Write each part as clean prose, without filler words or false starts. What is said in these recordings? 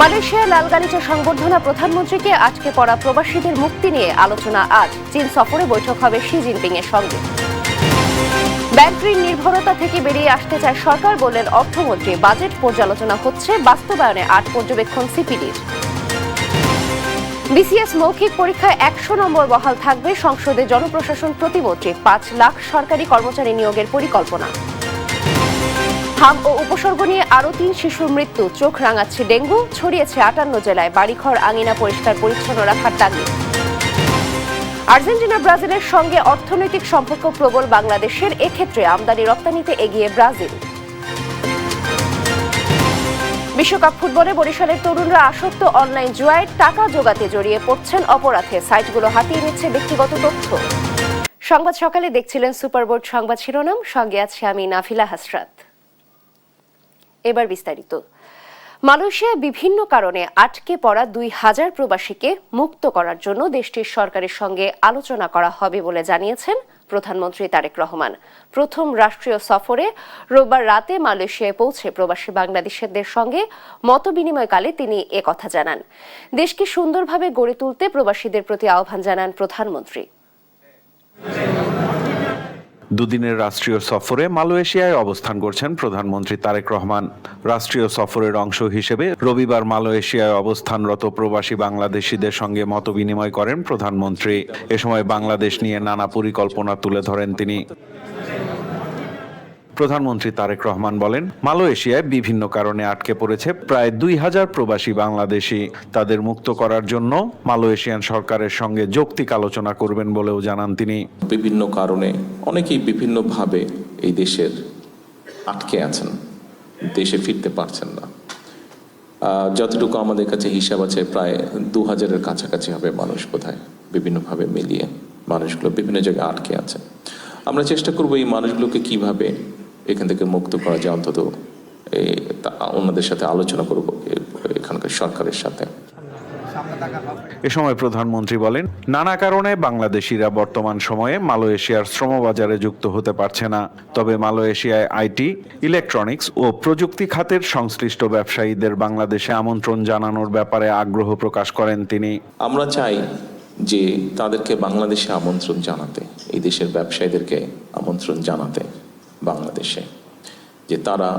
মালয়েশিয়ায় লালগালিচা সংবর্ধনা প্রধানমন্ত্রীকে আটকে পড়া প্রবাসীদের মুক্তি নিয়ে আলোচনা আজ। চীন সফরে বৈঠক হবে শি জিনপিং এর সঙ্গে। ব্যাংক ঋণ নির্ভরতা থেকে বেরিয়ে আসতে চায় সরকার, বললেন অর্থমন্ত্রী। বাজেট পর্যালোচনা হচ্ছে, বাস্তবায়নে ৮ পর্যবেক্ষণ সিপিডির। বিসিএস মৌখিক পরীক্ষায় ১০০ নম্বর বহাল থাকবে। সংসদে জনপ্রশাসন প্রতিমন্ত্রী। ৫ লাখ সরকারি কর্মচারী নিয়োগের পরিকল্পনা। হাম ও উপসর্গ নিয়ে আরও ৩ শিশুর মৃত্যু। চোখ রাঙাচ্ছে ডেঙ্গু, ছড়িয়েছে ৫৮ জেলায়। বাড়িঘর আঙিনা পরিষ্কার পরিচ্ছন্ন রাখার তাগিদ। আর্জেন্টিনা ব্রাজিলের সঙ্গে অর্থনৈতিক সম্পর্ক প্রবল বাংলাদেশের। এক্ষেত্রে আমদানি রপ্তানিতে এগিয়ে ব্রাজিল। বিশ্বকাপ ফুটবলে বরিশালের তরুণরা আসক্ত অনলাইন জুয়ায়। টাকা জোগাতে জড়িয়ে পড়ছেন অপরাধে। সাইটগুলো হাতিয়ে নিচ্ছে ব্যক্তিগত তথ্য। সংবাদ সকালে দেখছিলেন সুপারবোর্ড সংবাদ শিরোনাম। সঙ্গে আছে আমি নাফিলা হাসরাত। এবার বিস্তারিত। মালয়েশিয়ায় বিভিন্ন কারণে আটকে পড়া ২,০০০ প্রবাসীকে মুক্ত করার জন্য দেশটির সরকারের সঙ্গে আলোচনা করা হবে বলে জানিয়েছেন প্রধানমন্ত্রী তারেক রহমান। প্রথম রাষ্ট্রীয় সফরে রোববার রাতে মালয়েশিয়ায় পৌঁছে প্রবাসী বাংলাদেশিদের সঙ্গে মতবিনিময়কালে তিনি একথা জানান। দেশকে সুন্দরভাবে গড়ে তুলতে প্রবাসীদের প্রতি আহ্বান জানান প্রধানমন্ত্রী। দুদিনের রাষ্ট্রীয় সফরে মালয়েশিয়ায় অবস্থান করছেন প্রধানমন্ত্রী তারেক রহমান। রাষ্ট্রীয় সফরের অংশ হিসেবে রবিবার মালয়েশিয়ায় অবস্থানরত প্রবাসী বাংলাদেশিদের সঙ্গে মতবিনিময় করেন প্রধানমন্ত্রী। এ সময় বাংলাদেশ নিয়ে নানা পরিকল্পনা তুলে ধরেন তিনি। প্রধানমন্ত্রী তারেক রহমান বলেন, মালয়েশিয়ায় বিভিন্ন কারণে আটকে পড়েছে প্রায় ২,০০০ প্রবাসী বাংলাদেশি। তাদের মুক্ত করার জন্য মালয়েশিয়ান সরকারের সঙ্গে যৌক্তিক আলোচনা করবেন বলেও জানান তিনি। বিভিন্ন কারণে অনেকেই বিভিন্নভাবে এই দেশের আটকে আছেন, দেশে ফিরতে পারছেন না। যতটুকু আমাদের কাছে হিসাব আছে, প্রায় ২,০০০-এর কাছাকাছি হবে মানুষ, বোধহয় বিভিন্নভাবে মিলিয়ে মানুষগুলো বিভিন্ন জায়গায় আটকে আছে। আমরা চেষ্টা করব এই মানুষগুলোকে কিভাবে এখান থেকে মুক্ত করা যায়, অন্তত অন্যদের সাথে আলোচনা করব এখানকার সরকারের সাথে। এ সময় প্রধানমন্ত্রী বলেন, নানা কারণে বাংলাদেশিরা বর্তমান সময়ে মালয়েশিয়ার শ্রমবাজারে যুক্ত হতে পারছে না। তবে মালয়েশিয়ায় আইটি, ইলেকট্রনিক্স ও প্রযুক্তি খাতের সংশ্লিষ্ট ব্যবসায়ীদের বাংলাদেশে আমন্ত্রণ জানানোর ব্যাপারে আগ্রহ প্রকাশ করেন তিনি। আমরা চাই যে তাদেরকে বাংলাদেশে আমন্ত্রণ জানাতে, এই দেশের ব্যবসায়ীদেরকে আমন্ত্রণ জানাতে বাংলাদেশে, যে তারা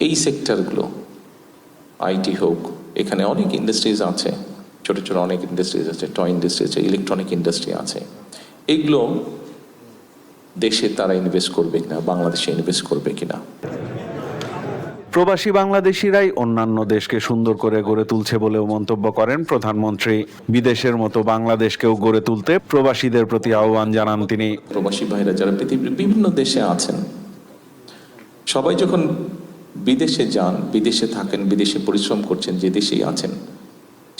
এই সেক্টরগুলো, আইটি হোক, এখানে অনেক ইন্ডাস্ট্রিজ আছে, ছোট ছোট অনেক ইন্ডাস্ট্রিজ আছে, টয় ইন্ডাস্ট্রি আছে, ইলেকট্রনিক ইন্ডাস্ট্রি আছে, এগুলো দেশে তারা ইনভেস্ট করবে কিনা, বাংলাদেশে ইনভেস্ট করবে কিনা। প্রবাসী বাংলাদেশিরাই অন্যান্য দেশকে সুন্দর করে গড়ে তুলছে বলেও মন্তব্য করেন প্রধানমন্ত্রী। বিদেশের মতো বাংলাদেশকেও গড়ে তুলতে প্রবাসীদের প্রতি আহ্বান জানান তিনি। প্রবাসী ভাইরা যারা পৃথিবীর বিভিন্ন দেশে আছেন, সবাই যখন বিদেশে যান, বিদেশে থাকেন, বিদেশে পরিশ্রম করছেন, যে দেশেই আছেন,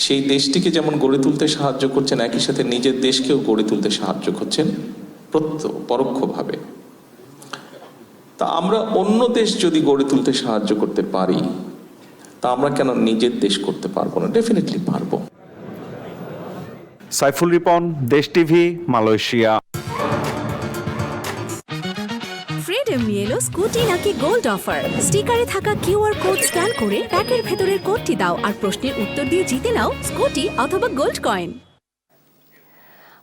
সেই দেশটিকে যেমন গড়ে তুলতে সাহায্য করছেন, একই সাথে নিজের দেশকেও গড়ে তুলতে সাহায্য করছেন পরোক্ষভাবে। তা আমরা অন্য দেশ যদি গড়ে তুলতে সাহায্য করতে পারি, তা আমরা কেন নিজের দেশ করতে পারবো না? ডেফিনেটলি পারবো। সাইফুল রিপন, দেশ টিভি, মালয়েশিয়া। ফ্রিডম নিয়ে এলো স্কুটি নাকি গোল্ড অফার। স্টিকারে থাকা কিউআর কোড স্ক্যান করে প্যাকের ভেতরের কোডটি দাও আর প্রশ্নের উত্তর দিয়ে জিতে নাও স্কুটি অথবা গোল্ড কয়েন।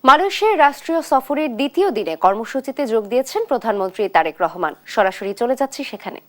মালয়েশিয়ার রাষ্ট্রীয় সফরের দ্বিতীয় দিনে কর্মসূচিতে যোগ দিয়েছেন প্রধানমন্ত্রী তারেক রহমান। সরাসরি চলে যাচ্ছি সেখানে।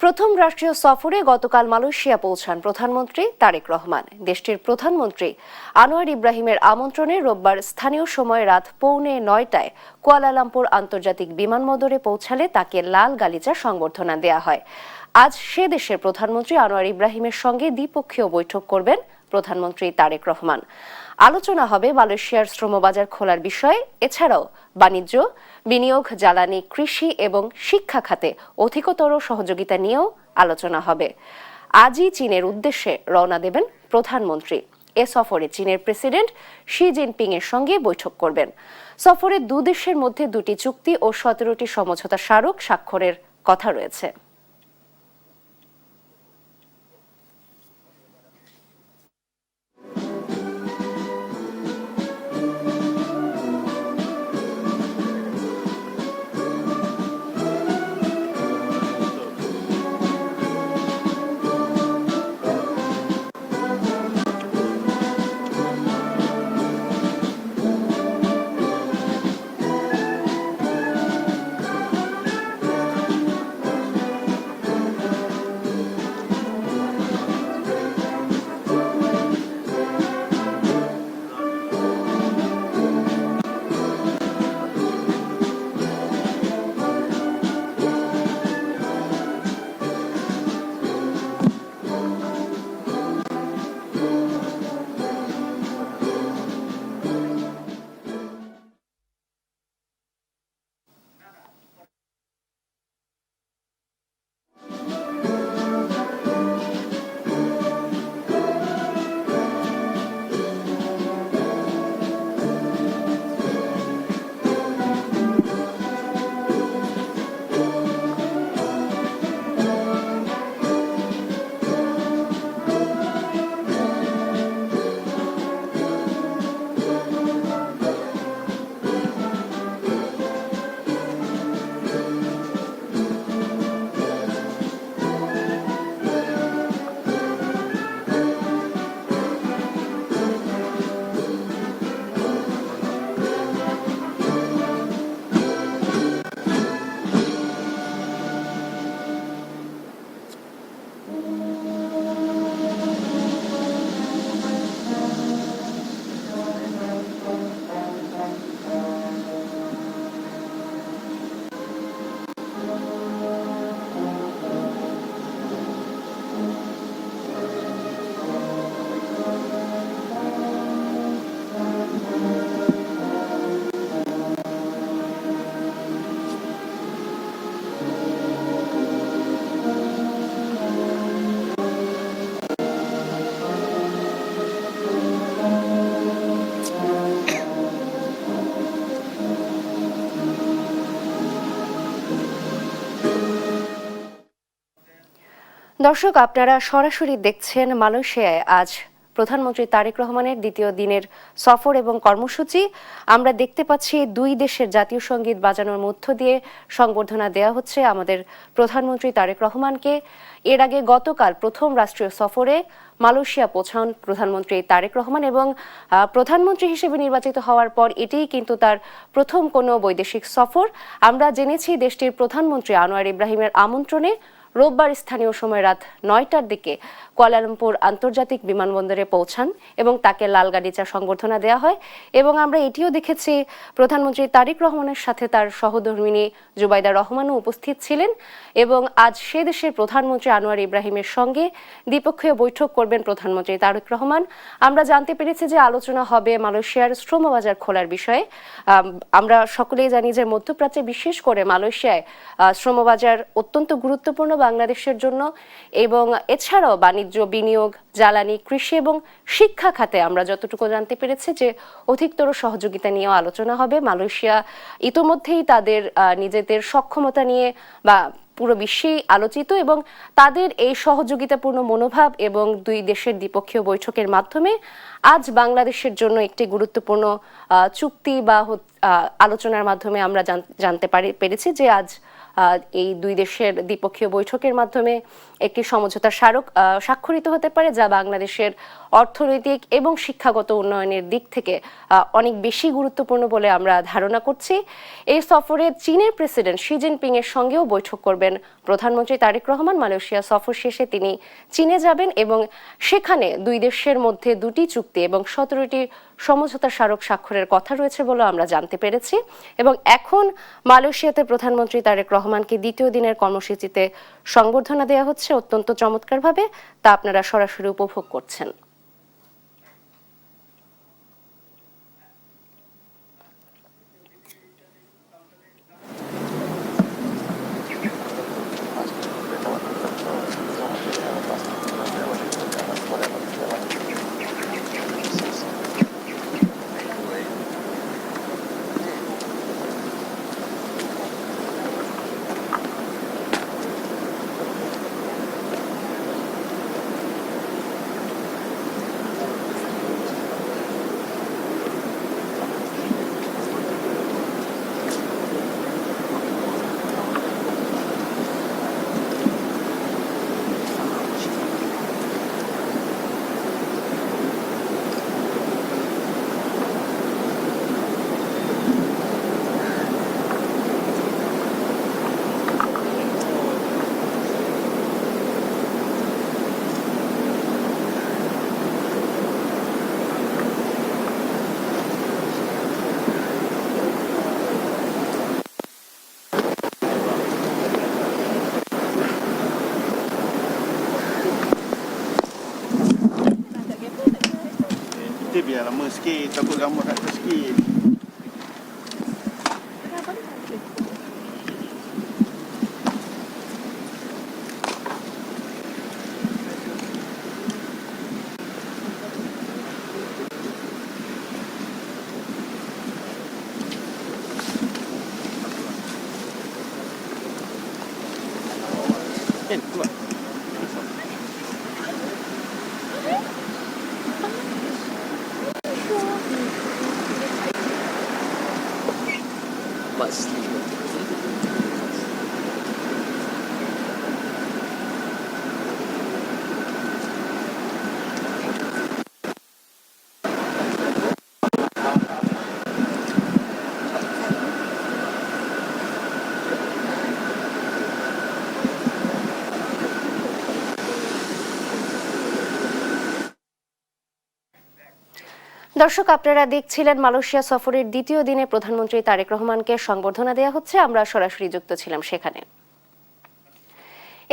প্রথম রাষ্ট্রীয় সফরে গতকাল মালয়েশিয়া পৌঁছান প্রধানমন্ত্রী তারেক রহমান। দেশটির প্রধানমন্ত্রী আনোয়ার ইব্রাহিমের আমন্ত্রণে রোববার স্থানীয় সময় রাত 8:45 কুয়ালালামপুর আন্তর্জাতিক বিমানবন্দরে পৌঁছালে তাকে লাল গালিচা সংবর্ধনা দেয়া হয়। আজ সে দেশের প্রধানমন্ত্রী আনোয়ার ইব্রাহিমের সঙ্গে দ্বিপক্ষীয় বৈঠক করবেন প্রধানমন্ত্রী তারেক রহমান। আলোচনা হবে মালয়েশিয়ার শ্রমবাজার খোলার বিষয়ে, এছাড়াও বাণিজ্য, বিনিয়োগ, জ্বালানি, কৃষি এবং শিক্ষা খাতে অধিকতর সহযোগিতা নিয়েও আলোচনা হবে। আজই চীনের উদ্দেশ্যে রওনা দেবেন প্রধানমন্ত্রী। এ সফরে চীনের প্রেসিডেন্ট শি জিনপিং এর সঙ্গে বৈঠক করবেন। সফরে দুদেশের মধ্যে 2টি চুক্তি ও 17টি সমঝোতা স্মারক স্বাক্ষরের কথা রয়েছে। দর্শক, আপনারা সরাসরি দেখছেন মালয়েশিয়ায় আজ প্রধানমন্ত্রী তারেক রহমানের দ্বিতীয় দিনের সফর এবং কর্মসূচি। আমরা দেখতে পাচ্ছি দুই দেশের জাতীয় সঙ্গীত বাজানোর মধ্য দিয়ে সংবর্ধনা দেয়া হচ্ছে আমাদের প্রধানমন্ত্রী তারেক রহমানকে। এর আগে গতকাল প্রথম রাষ্ট্রীয় সফরে মালয়েশিয়া পৌঁছান প্রধানমন্ত্রী তারেক রহমান এবং প্রধানমন্ত্রী হিসেবে নির্বাচিত হওয়ার পর এটিই কিন্তু তার প্রথম কোনো বৈদেশিক সফর। আমরা জেনেছি দেশটির প্রধানমন্ত্রী আনোয়ার ইব্রাহিমের আমন্ত্রণে রোববার স্থানীয় সময় রাত 9টার দিকে কুয়ালালামপুর আন্তর্জাতিক বিমানবন্দরে পৌঁছান এবং তাকে লাল গালিচা সংবর্ধনা দেওয়া হয়। এবং আমরা এটিও দেখেছি প্রধানমন্ত্রী তারেক রহমানের সাথে তার সহধর্মিণী জুবাইদা রহমানও উপস্থিত ছিলেন এবং আজ সে দেশের প্রধানমন্ত্রী আনোয়ার ইব্রাহিমের সঙ্গে দ্বিপক্ষীয় বৈঠক করবেন প্রধানমন্ত্রী তারেক রহমান। আমরা জানতে পেরেছি যে আলোচনা হবে মালয়েশিয়ার শ্রমবাজার খোলার বিষয়ে। আমরা সকলেই জানি যে মধ্যপ্রাচ্যে, বিশেষ করে মালয়েশিয়ায় শ্রমবাজার অত্যন্ত গুরুত্বপূর্ণ বাংলাদেশের জন্য এবং এছাড়াও বাণিজ্য, বিনিয়োগ, জ্বালানি, কৃষি এবং শিক্ষা খাতে আমরা যতটুকু জানতে পেরেছি যে অধিকতর সহযোগিতা নিয়েও আলোচনা হবে। মালয়েশিয়া ইতোমধ্যেই তাদের নিজেদের সক্ষমতা নিয়ে বা পুরো বিশ্বেই আলোচিত এবং তাদের এই সহযোগিতাপূর্ণ মনোভাব এবং দুই দেশের দ্বিপক্ষীয় বৈঠকের মাধ্যমে আজ বাংলাদেশের জন্য একটি গুরুত্বপূর্ণ চুক্তি বা আলোচনার মাধ্যমে আমরা জানতে পেরেছি যে আজ এই দুই দেশের দ্বিপক্ষীয় বৈঠকের মাধ্যমে একটি সমঝোতার স্মারক স্বাক্ষরিত হতে পারে, যা বাংলাদেশের অর্থনৈতিক এবং শিক্ষাগত উন্নয়নের দিক থেকে অনেক বেশি গুরুত্বপূর্ণ বলে আমরা ধারণা করছি। এই সফরে চীনের প্রেসিডেন্ট শি জিনপিং এর সঙ্গেও বৈঠক করবেন প্রধানমন্ত্রী তারেক রহমান। মালয়েশিয়া সফর শেষে তিনি চীনে যাবেন এবং সেখানে দুই দেশের মধ্যে 2টি চুক্তি এবং 17টি সমঝোতা স্মারক স্বাক্ষরের কথা রয়েছে বলে আমরা জানতে পেরেছি। এবং এখন মালয়েশিয়াতে প্রধানমন্ত্রী তারেক রহমানকে দ্বিতীয় দিনের কর্মসূচিতে সংবর্ধনা দেওয়া হচ্ছে অত্যন্ত চমৎকারভাবে, তা আপনারা সরাসরি উপভোগ করছেন। Biarlah meski takut kamu tak meski. Keluar. দর্শক, আপনারা দেখছিলেন মালয়েশিয়া সফরের দ্বিতীয় দিনে প্রধানমন্ত্রী তারেক রহমানকে সংবর্ধনা দেওয়া হচ্ছে, আমরা সরাসরি যুক্ত ছিলাম সেখানে।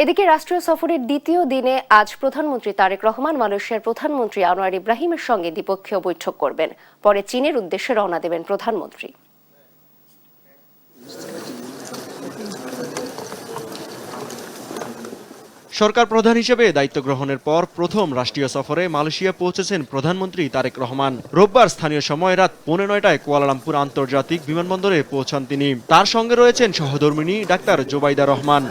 এদিকে রাষ্ট্রীয় সফরের দ্বিতীয় দিনে আজ প্রধানমন্ত্রী তারেক রহমান মালয়েশিয়ার প্রধানমন্ত্রী আনোয়ার ইব্রাহিমের সঙ্গে দ্বিপক্ষীয় বৈঠক করবেন। পরে চীনের উদ্দেশ্যে রওনা দেবেন প্রধানমন্ত্রী। সরকার প্রধান হিসেবে দায়িত্ব গ্রহণের পর প্রথম রাষ্ট্রীয় সফরে মালয়েশিয়া পৌঁছেছেন প্রধানমন্ত্রী তারেক রহমান। রোববার স্থানীয় সময় রাত 9:15টায় কুয়ালালামপুর আন্তর্জাতিক বিমানবন্দরে পৌঁছান তিনি। তার সঙ্গে রয়েছেন সহধর্মিণী ডাক্তার জোবাইদা রহমান।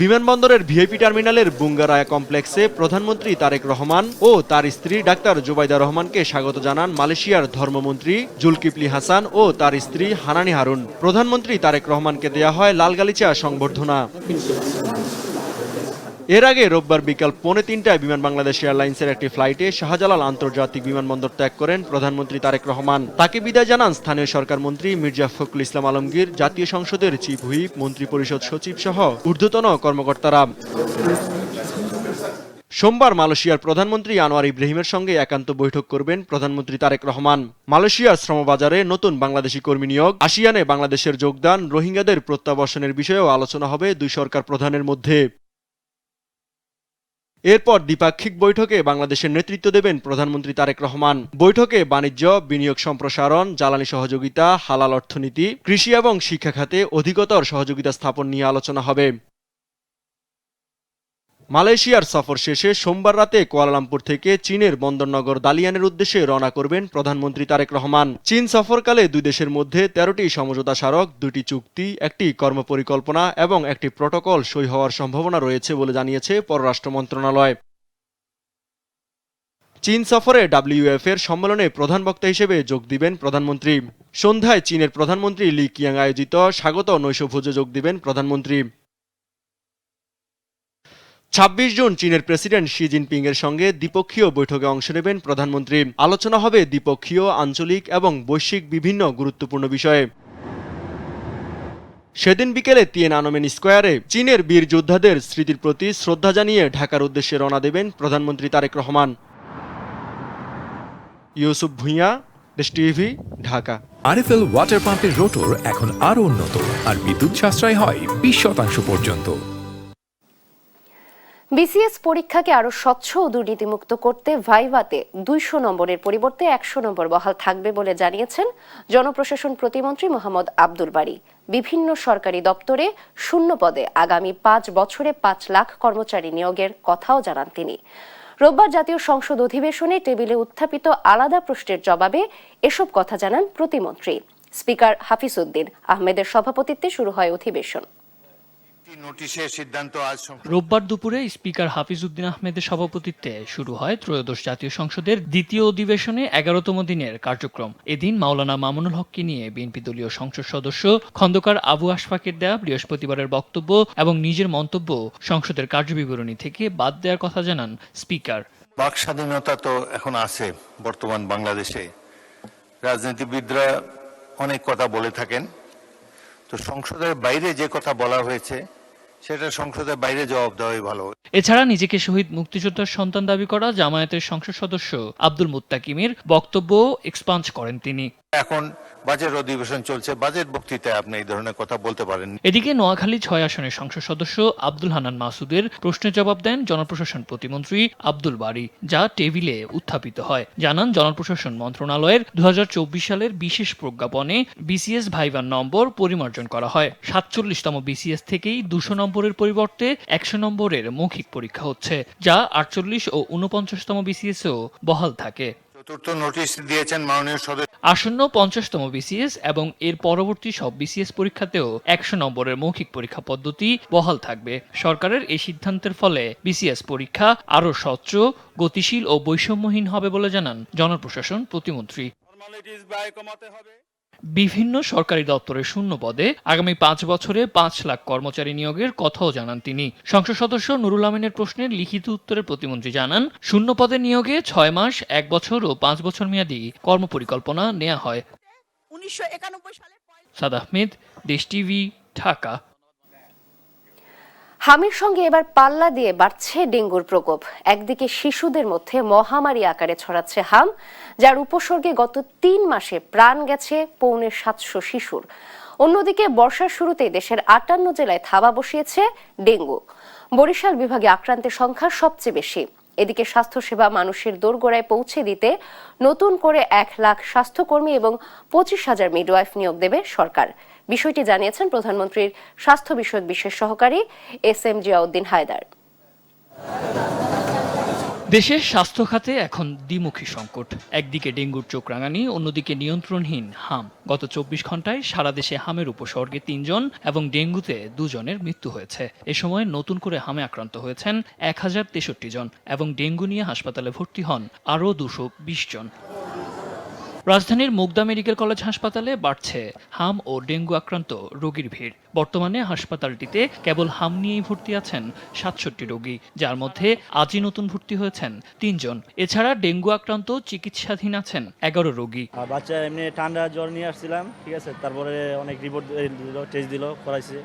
বিমানবন্দরের ভিআইপি টার্মিনালের বুঙ্গারায়া কমপ্লেক্সে প্রধানমন্ত্রী তারেক রহমান ও তার স্ত্রী ডাক্তার জোবাইদা রহমানকে স্বাগত জানান মালয়েশিয়ার ধর্মমন্ত্রী জুলকিফলি হাসান ও তার স্ত্রী হানানি হারুন। প্রধানমন্ত্রী তারেক রহমানকে দেয়া হয় লাল গালিচা সংবর্ধনা। এর আগে রোববার বিকাল 2:45টায় বিমান বাংলাদেশ এয়ারলাইন্সের একটি ফ্লাইটে শাহজালাল আন্তর্জাতিক বিমানবন্দর ত্যাগ করেন প্রধানমন্ত্রী তারেক রহমান। তাকে বিদায় জানান স্থানীয় সরকার মন্ত্রী মির্জা ফখরুল ইসলাম আলমগীর, জাতীয় সংসদের চিফ হুইপ, মন্ত্রিপরিষদ সচিব সহ ঊর্ধ্বতন কর্মকর্তারা। সোমবার মালয়েশিয়ার প্রধানমন্ত্রী আনোয়ার ইব্রাহিমের সঙ্গে একান্ত বৈঠক করবেন প্রধানমন্ত্রী তারেক রহমান। মালয়েশিয়ার শ্রমবাজারে নতুন বাংলাদেশি কর্মী নিয়োগ, আসিয়ানে বাংলাদেশের যোগদান, রোহিঙ্গাদের প্রত্যাবাসনের বিষয়েও আলোচনা হবে দুই সরকার প্রধানের মধ্যে। এরপর দ্বিপাক্ষিক বৈঠকে বাংলাদেশের নেতৃত্ব দেবেন প্রধানমন্ত্রী তারেক রহমান। বৈঠকে বাণিজ্য, বিনিয়োগ সম্প্রসারণ, জ্বালানি সহযোগিতা, হালাল অর্থনীতি, কৃষি এবং শিক্ষা খাতে অধিকতর সহযোগিতা স্থাপন নিয়ে আলোচনা হবে। মালয়েশিয়ার সফর শেষে সোমবার রাতে কুয়ালালামপুর থেকে চীনের বন্দরনগর দালিয়ানের উদ্দেশ্যে রওনা করবেন প্রধানমন্ত্রী তারেক রহমান। চীন সফরকালে দুই দেশের মধ্যে 13টি সমঝোতা স্মারক, 2টি চুক্তি, একটি কর্মপরিকল্পনা এবং একটি প্রটোকল সই হওয়ার সম্ভাবনা রয়েছে বলে জানিয়েছে পররাষ্ট্র মন্ত্রণালয়। চীন সফরে WEF এর সম্মেলনে প্রধান বক্তা হিসেবে যোগ দিবেন প্রধানমন্ত্রী। সন্ধ্যায় চীনের প্রধানমন্ত্রী লি কিয়াং আয়োজিত স্বাগত নৈশভোজে যোগ দিবেন প্রধানমন্ত্রী। 26 জুন চীনের প্রেসিডেন্ট শি জিনপিং এর সঙ্গে দ্বিপক্ষীয় বৈঠকে অংশ নেবেন প্রধানমন্ত্রী। আলোচনা হবে দ্বিপক্ষীয়, আঞ্চলিক এবং বৈশ্বিক বিভিন্ন গুরুত্বপূর্ণ বিষয়ে। সেদিন বিকেলে তিয়েনআনমেন স্কোয়ারে চীনের বীর যোদ্ধাদের স্মৃতির প্রতি শ্রদ্ধা জানিয়ে ঢাকার উদ্দেশ্যে রওনা দেবেন প্রধানমন্ত্রী তারেক রহমান। ইউসুফ ভুঁইয়া, দেশ টিভি, ঢাকা। আরএফএল ওয়াটার পাম্পের রোটর এখন আরো উন্নত আর বিদ্যুৎ সাশ্রয় হয় 20% পর্যন্ত। বিসিএস পরীক্ষাকে আরো স্বচ্ছ ও দুর্নীতিমুক্ত করতে ভাইভাতে 200 নম্বরের পরিবর্তে 100 নম্বর বহাল থাকবে বলে জানিয়েছেন জনপ্রশাসন প্রতিমন্ত্রী মোহাম্মদ আব্দুল বারী। বিভিন্ন সরকারি দপ্তরে শূন্য পদে আগামী 5 বছরে 5 লাখ কর্মচারী নিয়োগের কথাও জানান তিনি। রোববার জাতীয় সংসদ অধিবেশনে টেবিলে উত্থাপিত আলাদা প্রশ্নের জবাবে এসব কথা জানান প্রতিমন্ত্রী। স্পিকার হাফিজউদ্দিন আহমেদের সভাপতিত্বে শুরু হয় অধিবেশন। রোববার দুপুরে স্পিকার হাফিজউদ্দিন আহমেদের সভাপতিত্বে শুরু হয় ত্রয়োদশ জাতীয় সংসদের দ্বিতীয় অধিবেশনে 11তম দিনের কার্যক্রম। এদিন মাওলানা মামুনুল হককে নিয়ে বিএনপি দলীয় সংসদ সদস্য খন্দকার আবু আশফাকের দেয়া বৃহস্পতিবারের বক্তব্য এবং নিজের মন্তব্য সংসদের কার্যবিবরণী থেকে বাদ দেওয়ার কথা জানান স্পিকার। বাক স্বাধীনতা তো এখন আছে বর্তমান বাংলাদেশে, রাজনীতিবিদরা অনেক কথা বলে থাকেন, তো সংসদের বাইরে যে কথা বলা হয়েছে সেটা সংসদের বাইরে জবাব দেওয়াই ভালো। এছাড়া নিজেকে শহীদ মুক্তিযোদ্ধার সন্তান দাবি করা জামায়াতের সংসদ সদস্য আব্দুল মুত্তাকিমের বক্তব্য এক্সপাঞ্জ করেন তিনি। এখন বাজেট অধিবেশন চলছে, বাজেট বক্তৃতায় আপনি এই ধরনের কথা বলতে পারেন। এদিকে নোয়াখালী 6 আসনের সংসদ সদস্য আব্দুল হান্নান মাসুদের প্রশ্নের জবাব দেন জনপ্রশাসন প্রতিমন্ত্রী আব্দুল বারী, যা টেবিলে উত্থাপিত হয়। জানান জনপ্রশাসন মন্ত্রণালয়ের 2024 সালের বিশেষ প্রজ্ঞাপনে বিসিএস ভাইভার নম্বর পরিমার্জন করা হয়। 47তম বিসিএস থেকেই 200 নম্বরের পরিবর্তে 100 নম্বরের মৌখিক পরীক্ষা হচ্ছে, যা 48 ও 49তম বিসিএসও বহাল থাকে। চতুর্থ নোটিশ দিয়েছেন মাননীয় সদস্য। আসন্ন 50তম বিসিএস এবং এর পরবর্তী সব বিসিএস পরীক্ষাতেও 100 নম্বরের মৌখিক পরীক্ষা পদ্ধতি বহাল থাকবে। সরকারের এই সিদ্ধান্তের ফলে বিসিএস পরীক্ষা আরও স্বচ্ছ, গতিশীল ও বৈষম্যহীন হবে বলে জানান জনপ্রশাসন প্রতিমন্ত্রী। বিভিন্ন সরকারি দপ্তরের শূন্য পদে আগামী 5 বছরে 5 লাখ কর্মচারী নিয়োগের কথাও জানান তিনি। সংসদ সদস্য নুরুল আমিনের প্রশ্নের লিখিত উত্তরে প্রতিমন্ত্রী জানান, শূন্য পদে নিয়োগে 6 মাস, 1 বছর ও 5 বছর মেয়াদী কর্মপরিকল্পনা নেওয়া হয়। 1991 সালে সাদ আহমেদ, দেশ টিভি, ঢাকা। হামের সঙ্গে এবার পাল্লা দিয়ে বাড়ছে ডেঙ্গুর প্রকোপ। একদিকে শিশুদের মধ্যে মহামারী আকারে ছড়াচ্ছে হাম, যার উপসর্গে গত 3 মাসে প্রাণ গেছে 750 শিশুর। অন্যদিকে বর্ষার শুরুতেই দেশের 58 জেলায় থাবা বসিয়েছে ডেঙ্গু। বরিশাল বিভাগে আক্রান্তের সংখ্যা সবচেয়ে বেশি। এদিকে স্বাস্থ্যসেবা মানুষের দোরগোড়ায় পৌঁছে দিতে নতুন করে 1 লাখ স্বাস্থ্যকর্মী এবং 25,000 মিডওয়াইফ নিয়োগ দেবে সরকার। বিষয়টি জানিয়েছেন প্রধানমন্ত্রীর স্বাস্থ্য বিষয়ক বিশেষ সহকারী এস.এম. জিয়াউদ্দিন হায়দার। দেশের স্বাস্থ্য খাতে এখন দ্বিমুখী সংকট। একদিকে ডেঙ্গুর চোখ রাঙানি, অন্যদিকে নিয়ন্ত্রণহীন হাম। গত 24 ঘন্টায় সারা দেশে হামের উপসর্গে 3 জন এবং ডেঙ্গুতে 2 জনের মৃত্যু হয়েছে। এ সময় নতুন করে হামে আক্রান্ত হয়েছেন 1063 জন এবং ডেঙ্গু নিয়ে হাসপাতালে ভর্তি হন আরও 220 জন। রাজধানীর মুগদা মেডিকেল কলেজ হাসপাতালে বাড়ছে হাম ও ডেঙ্গু আক্রান্ত রোগীর ভিড়। বর্তমানে হাসপাতালটিতে কেবল হাম নিয়েই ভর্তি আছেন 67 রোগী, যার মধ্যে আজই নতুন ভর্তি হয়েছেন 3 জন। এছাড়া ডেঙ্গু আক্রান্ত চিকিৎসাধীন আছেন 11 রোগী। বাচ্চা এমনি ঠান্ডা জ্বর নিয়ে আসছিলাম, ঠিক আছে, তারপরে অনেক রিপোর্ট দিল, টেস্ট দিল, করাইছে,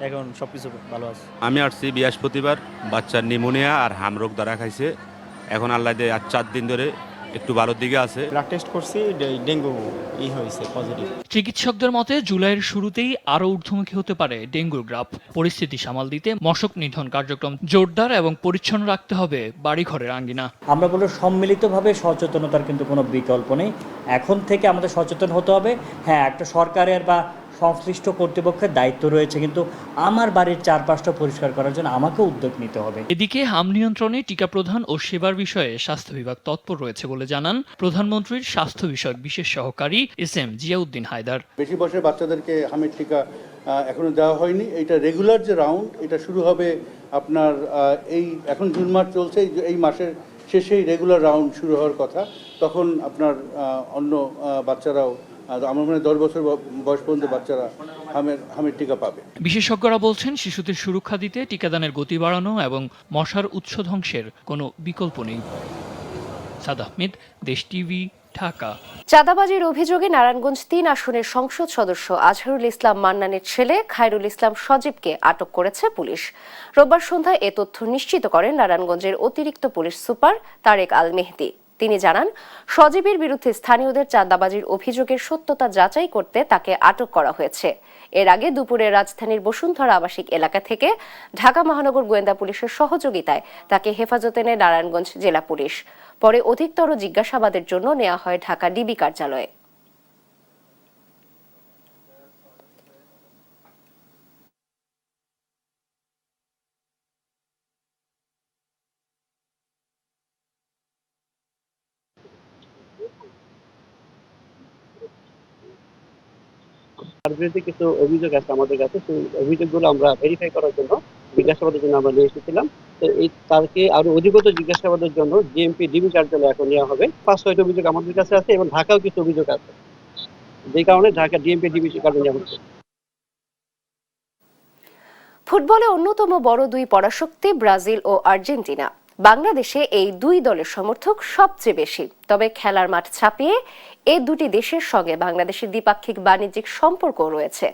এখন সবকিছু ভালো আছে। আমি আসছি বৃহস্পতিবার, বাচ্চার নিউমোনিয়া আর হাম রোগ ধরা খাইছে। এখন আল্লাহ দিয়ে 4 দিন ধরে একটু ভালোর দিকে আছে। ব্লাড টেস্ট করছি, ডেঙ্গু হয়েছে পজিটিভ। চিকিৎসকদের মতে জুলাইয়ের শুরুতেই আরও ঊর্ধ্বমুখী হতে পারে ডেঙ্গুর গ্রাফ। পরিস্থিতি সামাল দিতে মশক নিধন কার্যক্রম জোরদার এবং পরিচ্ছন্ন রাখতে হবে বাড়িঘরের আঙ্গিনা। আমরা বলবো সম্মিলিতভাবে সচেতনতার কিন্তু কোনো বিকল্প নেই। এখন থেকে আমাদের সচেতন হতে হবে। হ্যাঁ, একটা সরকারের বা সংশ্লিষ্ট কর্তৃপক্ষের দায়িত্ব রয়েছে, কিন্তু আমার বাড়ির চারপাশটা পরিষ্কার করার জন্য আমাকে উদ্যোগ নিতে হবে। এদিকে হাম নিয়ন্ত্রণে টিকা প্রদান ও সেবার বিষয়ে স্বাস্থ্য বিভাগ তৎপর রয়েছে বলে জানান প্রধানমন্ত্রীর স্বাস্থ্য বিষয়ক বিশেষ সহকারী এস.এম. জিয়াউদ্দিন হায়দার। বেশি বয়সের বাচ্চাদেরকে হামের টিকা এখনো দেওয়া হয়নি। এটা রেগুলার যে রাউন্ড, এটা শুরু হবে আপনার এই এখন জুন মাস চলছে, এই মাসের শেষেই রেগুলার রাউন্ড শুরু হওয়ার কথা। তখন আপনার অন্য বাচ্চারাও আমার মনে হয় 10 বছর বয়স পর্যন্ত বাচ্চারা হামের টিকা পাবে। বিশেষজ্ঞরা বলছেন শিশুদের সুরক্ষা দিতে টিকাদানের গতি বাড়ানো এবং মশার উৎস ধ্বংসের কোনো বিকল্প নেই। সাদ আহমেদ, দেশ টিভি, ঢাকা। চাঁদাবাজির অভিযোগে নারায়ণগঞ্জ 3 আসনের সংসদ সদস্য আজহারুল ইসলাম মান্নানের ছেলে খায়রুল ইসলাম সজীবকে আটক করেছে পুলিশ। রোববার সন্ধ্যায় এ তথ্য নিশ্চিত করেন নারায়ণগঞ্জের অতিরিক্ত পুলিশ সুপার তারেক আল মেহদি। তিনি জানান, সজীবের বিরুদ্ধে স্থানীয়দের চাঁদাবাজির অভিযোগের সত্যতা যাচাই করতে তাকে আটক করা হয়েছে। এর আগে দুপুরে রাজধানীর বসুন্ধরা আবাসিক এলাকা থেকে ঢাকা মহানগর গোয়েন্দা পুলিশের সহযোগিতায় তাকে হেফাজতে নেয় নারায়ণগঞ্জ জেলা পুলিশ। পরে অধিকতর জিজ্ঞাসাবাদের জন্য নেওয়া হয় ঢাকা ডিবি কার্যালয়ে। তার বিরুদ্ধে কিছু অভিযোগ আছে আমাদের কাছে, সেই অভিযোগগুলো আমরা ভেরিফাই করার জন্য জিজ্ঞাসাবাদের জন্য আমরা নিয়ে এসেছিলাম। তো এই তাকে আরো অধিকতর জিজ্ঞাসাবাদের জন্য জিএমপি ডিবি কার্যালয়ে এখন নেওয়া হবে। 5-6টি অভিযোগ আমাদের কাছে আছে এবং ঢাকাও কিছু অভিযোগ আছে, যে কারণে ঢাকা ডিএমপি ডিবি কার্যালয়ে নেওয়া হচ্ছে। ফুটবলে অন্যতম বড় দুই পরাশক্তি ব্রাজিল ও আর্জেন্টিনা। বাংলাদেশে এই দুই দলের সমর্থক সবচেয়ে বেশি। তবে খেলার মাঠ ছাপিয়ে এই দুটি দেশের সঙ্গে বাংলাদেশের দ্বিপাক্ষিক বাণিজ্যিক সম্পর্ক রয়েছে।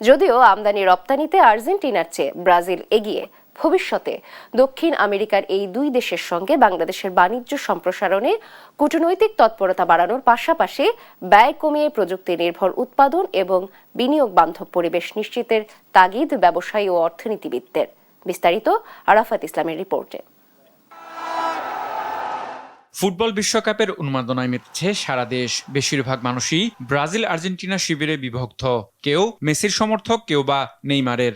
যদিও আমদানি রপ্তানিতে আর্জেন্টিনার চেয়ে ব্রাজিল এগিয়ে। ভবিষ্যতে দক্ষিণ আমেরিকার এই দুই দেশের সঙ্গে বাংলাদেশের বাণিজ্য সম্প্রসারণে কূটনৈতিক তৎপরতা বাড়ানোর পাশাপাশি ব্যয় কমিয়ে প্রযুক্তি নির্ভর উৎপাদন এবং বিনিয়োগ বান্ধব পরিবেশ নিশ্চিতের তাগিদ ব্যবসায়ী ও অর্থনীতিবিদদের। বিস্তারিত আরাফাত ইসলামের রিপোর্টে। ফুটবল বিশ্বকাপের উন্মাদনায় মেতেছে সারা দেশ। বেশিরভাগ মানুষই ব্রাজিল আর্জেন্টিনা শিবিরে বিভক্ত। কেউ মেসির সমর্থক, কেউ বা নেইমারের।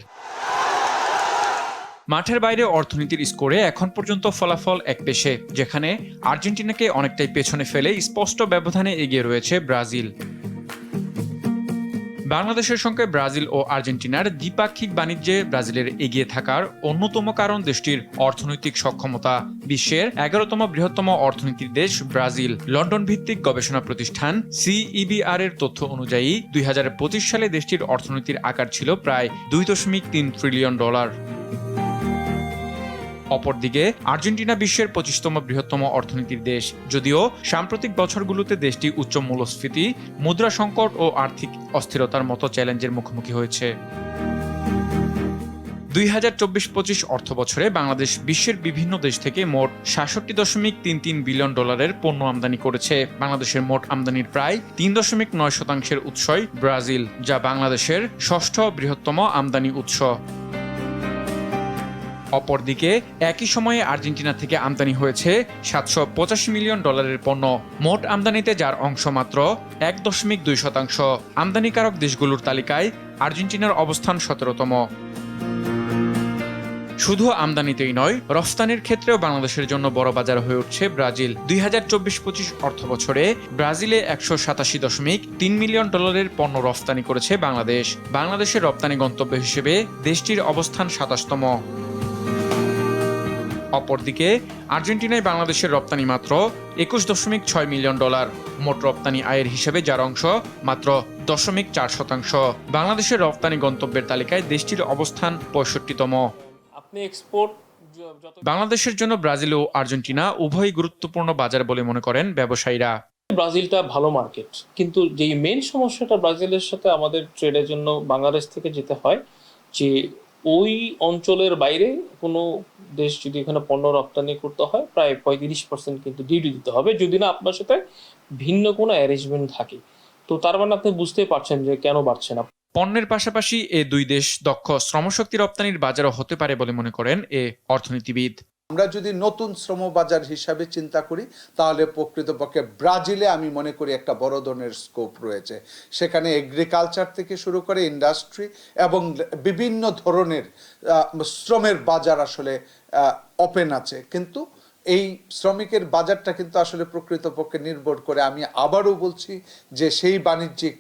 মাঠের বাইরে অর্থনীতির স্কোরে এখন পর্যন্ত ফলাফল একপেশে, যেখানে আর্জেন্টিনাকে অনেকটাই পেছনে ফেলে স্পষ্ট ব্যবধানে এগিয়ে রয়েছে ব্রাজিল। বাংলাদেশের সঙ্গে ব্রাজিল ও আর্জেন্টিনার দ্বিপাক্ষিক বাণিজ্যে ব্রাজিলের এগিয়ে থাকার অন্যতম কারণ দেশটির অর্থনৈতিক সক্ষমতা। বিশ্বের 11তম বৃহত্তম অর্থনীতির দেশ ব্রাজিল। লন্ডন ভিত্তিক গবেষণা প্রতিষ্ঠান CEBR এর তথ্য অনুযায়ী 2025 সালে দেশটির অর্থনীতির আকার ছিল প্রায় $2.3 ট্রিলিয়ন। অপরদিকে আর্জেন্টিনা বিশ্বের 25তম বৃহত্তম অর্থনীতির দেশ। যদিও সাম্প্রতিক বছরগুলোতে দেশটি উচ্চ মূল্যস্ফীতি, মুদ্রা সংকট ও আর্থিক অস্থিরতার মতো চ্যালেঞ্জের মুখোমুখি হয়েছে। 2024-25 অর্থ বছরে বাংলাদেশ বিশ্বের বিভিন্ন দেশ থেকে মোট $66.33 বিলিয়ন পণ্য আমদানি করেছে। বাংলাদেশের মোট আমদানির প্রায় 3.9% উৎসই ব্রাজিল, যা বাংলাদেশের 6ষ্ঠ বৃহত্তম আমদানি উৎস। অপরদিকে একই সময়ে আর্জেন্টিনা থেকে আমদানি হয়েছে $785 মিলিয়ন পণ্য। মোট আমদানিতে যার অংশ মাত্র 1.2%। আমদানিকারক দেশগুলোর তালিকায় আর্জেন্টিনার অবস্থান 17তম। শুধু আমদানিতেই নয়, রফতানির ক্ষেত্রেও বাংলাদেশের জন্য বড় বাজার হয়ে উঠছে ব্রাজিল। 2024-25 অর্থ বছরে ব্রাজিলে $187.3 মিলিয়ন পণ্য রফতানি করেছে বাংলাদেশ। বাংলাদেশের রপ্তানি গন্তব্য হিসেবে দেশটির অবস্থান 27তম। অপরদিকে আর্জেন্টিনায় বাংলাদেশের রপ্তানি মাত্র $21.6 মিলিয়ন। মোট রপ্তানি আয়ের হিসেবে যার অংশ মাত্র 0.4%। বাংলাদেশের রপ্তানি গন্তব্যের তালিকায় দেশটির অবস্থান 65তম। বাংলাদেশের জন্য ব্রাজিল ও আর্জেন্টিনা উভয়ই গুরুত্বপূর্ণ বাজার বলে মনে করেন ব্যবসায়ীরা। ব্রাজিলটা ভালো মার্কেট, কিন্তু যেই মেইন সমস্যাটা ব্রাজিলের সাথে আমাদের ট্রেডের জন্য বাংলাদেশ থেকে যেতে হয়, যে ওই অঞ্চলের বাইরে কোনো দেশ যদি এখানে পণ্য রপ্তানি করতে হয় প্রায় 35% কিন্তু ডিউটি দিতে হবে, যদি না আপনার সাথে ভিন্ন কোনো অ্যারেঞ্জমেন্ট থাকে। তো তার মানে আপনি বুঝতেই পারছেন যে কেন বাড়ছে না। পণ্যের পাশাপাশি এ দুই দেশ দক্ষ শ্রমশক্তি রপ্তানির বাজারও হতে পারে বলে মনে করেন এ অর্থনীতিবিদ। আমরা যদি নতুন শ্রমবাজার হিসাবে চিন্তা করি, তাহলে প্রকৃতপক্ষে ব্রাজিলে আমি মনে করি একটা বড় ধরনের স্কোপ রয়েছে। সেখানে এগ্রিকালচার থেকে শুরু করে ইন্ডাস্ট্রি এবং বিভিন্ন ধরনের শ্রমের বাজার আসলে ওপেন আছে। কিন্তু এই শ্রমিকের বাজারটা কিন্তু আসলে প্রকৃতপক্ষে নির্ভর করে, আমি আবারও বলছি, যে সেই বাণিজ্যিক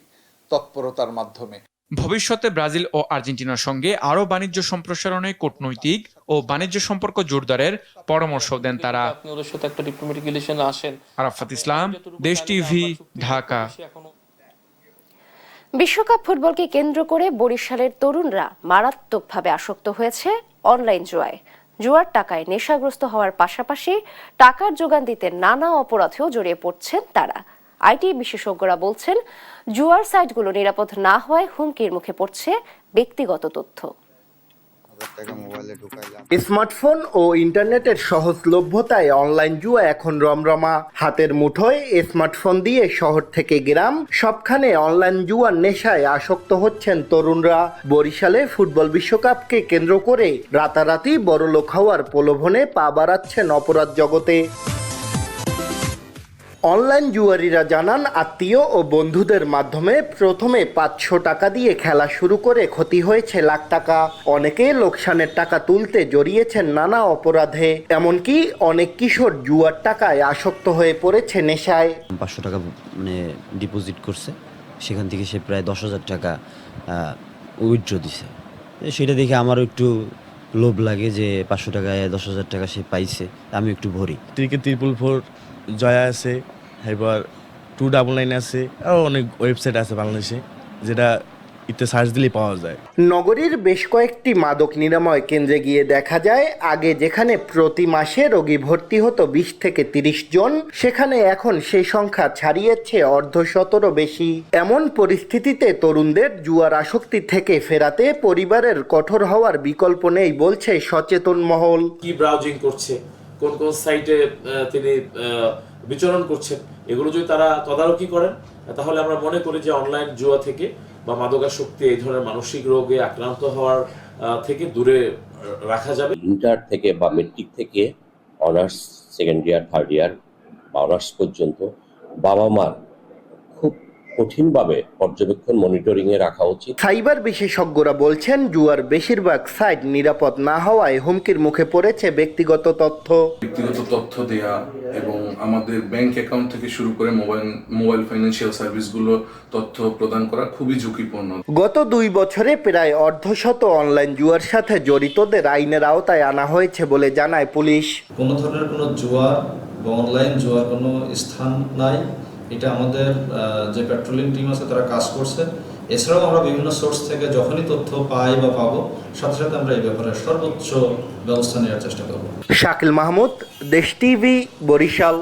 তৎপরতার মাধ্যমে। ভবিষ্যতে ব্রাজিল ও আর্জেন্টিনার সঙ্গে আরও বাণিজ্য সম্প্রসারণে কূটনৈতিক ও বাণিজ্য সম্পর্ক জোরদারের পরামর্শ দেন তারা। আরাফাত ইসলাম, দেশ টিভি, ঢাকা। বিশ্বকাপ ফুটবলকে কেন্দ্র করে বরিশালের তরুণরা মারাত্মকভাবে আসক্ত হয়েছে অনলাইন জুয়ায়। জুয়ার টাকায় নেশাগ্রস্ত হওয়ার পাশাপাশি টাকার যোগান দিতে নানা অপরাধেও জড়িয়ে পড়ছেন তারা। আইটি বিশেষজ্ঞরা বলছেন, জুয়ার সাইটগুলো নিরাপদ না হওয়ায় হুমকির মুখে পড়ছে ব্যক্তিগত তথ্য। স্মার্টফোন ও ইন্টারনেটের সহজলভ্যতায় অনলাইন জুয়া এখন রমরমা। হাতের মুঠোয় স্মার্টফোন দিয়ে শহর থেকে গ্রাম সবখানে অনলাইন জুয়ার নেশায় আসক্ত হচ্ছেন তরুণরা। বরিশালে ফুটবল বিশ্বকাপকে কেন্দ্র করে রাতারাতি বড়লোক হওয়ার প্রলোভনে পা বাড়াচ্ছেন অপরাধ জগতে। অনলাইন জুয়ারিরা জানান, আত্মীয় ও বন্ধুদের মাধ্যমে প্রথমে 500 টাকা দিয়ে খেলা শুরু করে ক্ষতি হয়েছে লাখ টাকা। অনেকে লোকসানের টাকা তুলতে জড়িয়েছেন নানা অপরাধে। এমনকি অনেক কিশোর জুয়ার টাকায় আসক্ত হয়ে পড়েছে নেশায়। 500 টাকা ডিপোজিট করছে, সেখান থেকে সে প্রায় 10,000 টাকা উইথড্র দিছে। সেটা দেখে আমারও একটু লোভ লাগে যে 500 টাকায় 10,000 টাকা সে পাইছে, আমি একটু ভরি। 344 জয়া আছে, এবার 299 আছে, আরও অনেক ওয়েবসাইট আছে বাংলাদেশে যেটা ইতে সার্চ দিলেই পাওয়া যায়। নগরীর বেশ কয়েকটি মাদক নিরাময় কেন্দ্রে গিয়ে দেখা যায়, আগে যেখানে প্রতি মাসে রোগী ভর্তি হতো 20 থেকে 30 জন, সেখানে এখন সেই সংখ্যা ছাড়িয়েছে অর্ধশতেরও বেশি। এমন পরিস্থিতিতে তরুণদের জুয়ার আসক্তি থেকে ফেরাতে পরিবারের কঠোর হওয়ার বিকল্প নেই বলছে সচেতন মহল। কি ব্রাউজিং করছে, কোন কোন সাইটে তিনি বিচরণ করছেন, এগুলো যদি তারা তদারকি করেন, তাহলে আমরা মনে করি যে অনলাইন জুয়া থেকে বা মাদকাসক্তি এই ধরনের মানসিক রোগে আক্রান্ত হওয়ার থেকে দূরে রাখা যাবে। ইন্টার থেকে বা মেট্রিক থেকে honours second year, third year বা অনার্স পর্যন্ত বাবা মার খুব কঠিনভাবে পর্যবেক্ষণ মনিটরিং এ রাখা উচিত। সাইবার বিশেষজ্ঞরা বলছেন, জুয়ার বেশিরভাগ সাইট নিরাপদ না হওয়ায় হুমকির মুখে পড়েছে ব্যক্তিগত তথ্য। ব্যক্তিগত তথ্য দেয়া এবং আমাদের ব্যাংক অ্যাকাউন্ট থেকে শুরু করে মোবাইল ফাইন্যান্সিয়াল সার্ভিসগুলো তথ্য প্রদান করা খুবই ঝুঁকিপূর্ণ। গত 2 বছরে প্রায় অর্ধশত অনলাইন জুয়ার সাথে জড়িতদের আইনের আওতায় আনা হয়েছে বলে জানায় পুলিশ। কোনো ধরনের কোনো জুয়া বা অনলাইন জুয়ার কোনো স্থান নাই, এটা আমাদের যে পেট্রোলিং টিম আছে তারা কাজ করছে। এছাড়াও আমরা বিভিন্ন সোর্স থেকে যখনই তথ্য পাই বা পাবো, সাথে সাথে আমরা এই ব্যাপারে সর্বোচ্চ ব্যবস্থা নেওয়ার চেষ্টা করব। শাকিল মাহমুদ, দেশ টিভি, বরিশাল।